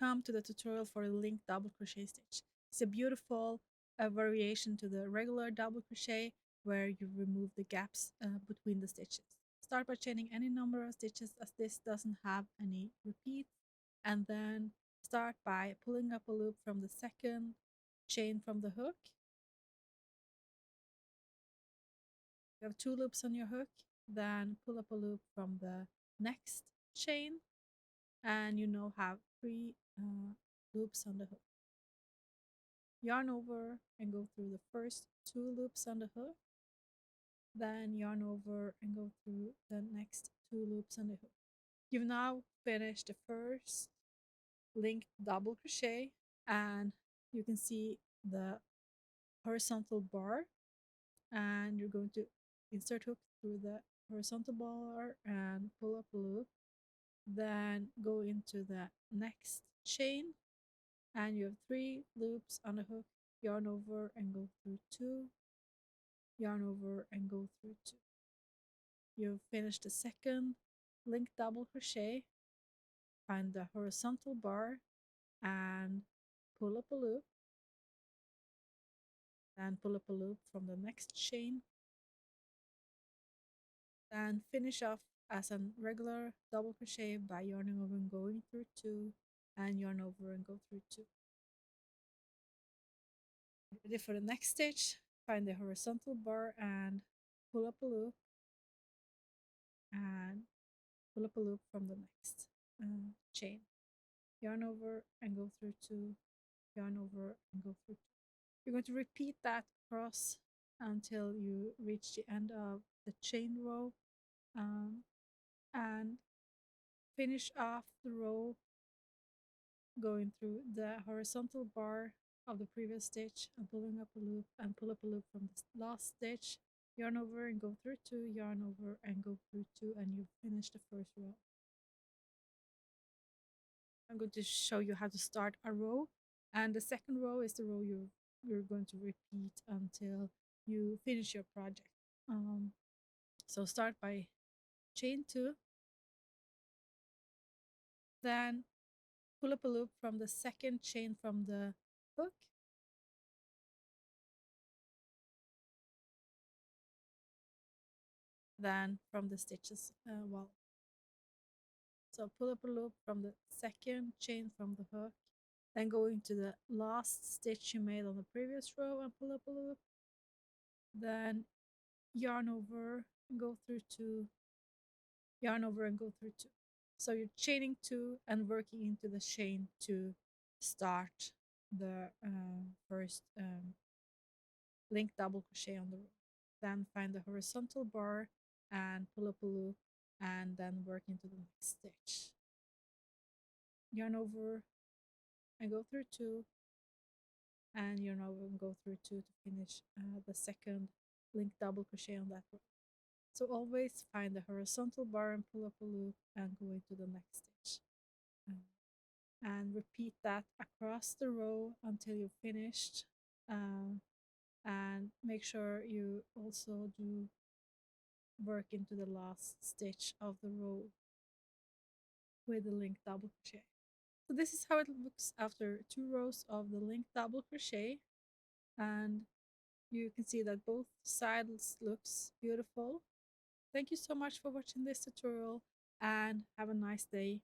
welcome to the tutorial for the linked double crochet stitch. It's a beautiful variation to the regular double crochet where you remove the gaps between the stitches. Start by chaining any number of stitches as this doesn't have any repeats, and then start by pulling up a loop from the second chain from the hook. You have 2 loops on your hook, then pull up a loop from the next chain, and you now have 3 loops on the hook. Yarn over and go through the first 2 loops on the hook, then yarn over and go through the next 2 loops on the hook. You've now finished the first linked double crochet, and you can see the horizontal bar, and you're going to insert hook through the horizontal bar and pull up a loop, then go into the next chain, and you have 3 loops on the hook. Yarn over and go through 2, yarn over and go through 2. You've finished the second linked double crochet. Find the horizontal bar and pull up a loop, then pull up a loop from the next chain, then finish off as a regular double crochet by yarning over and going through 2, and yarn over and go through 2. Ready for the next stitch, find the horizontal bar and pull up a loop, and pull up a loop from the next chain. Yarn over and go through 2, yarn over and go through 2. You're going to repeat that across until you reach the end of the chain row, and finish off the row going through the horizontal bar of the previous stitch and pulling up a loop, and pull up a loop from the last stitch. Yarn over and go through 2, yarn over and go through 2, and you finish the first row. I'm going to show you how to start a row, and the second row is the row you're going to repeat until you finish your project. So start by chain 2, then pull up a loop from the second chain from the hook, then from the stitches so pull up a loop from the second chain from the hook, then go into the last stitch you made on the previous row and pull up a loop, then yarn over and go through 2, yarn over and go through 2. So you're chaining 2 and working into the chain to start the first linked double crochet on the row. Then find the horizontal bar and pull up a loop, and then work into the next stitch. Yarn over and go through 2, and yarn over and go through 2 to finish the second linked double crochet on that row. So always find the horizontal bar and pull up a loop and go into the next stitch. And repeat that across the row until you're finished. And make sure you also do work into the last stitch of the row with the linked double crochet. So this is how it looks after 2 rows of the linked double crochet, and you can see that both sides looks beautiful. Thank you so much for watching this tutorial, and have a nice day.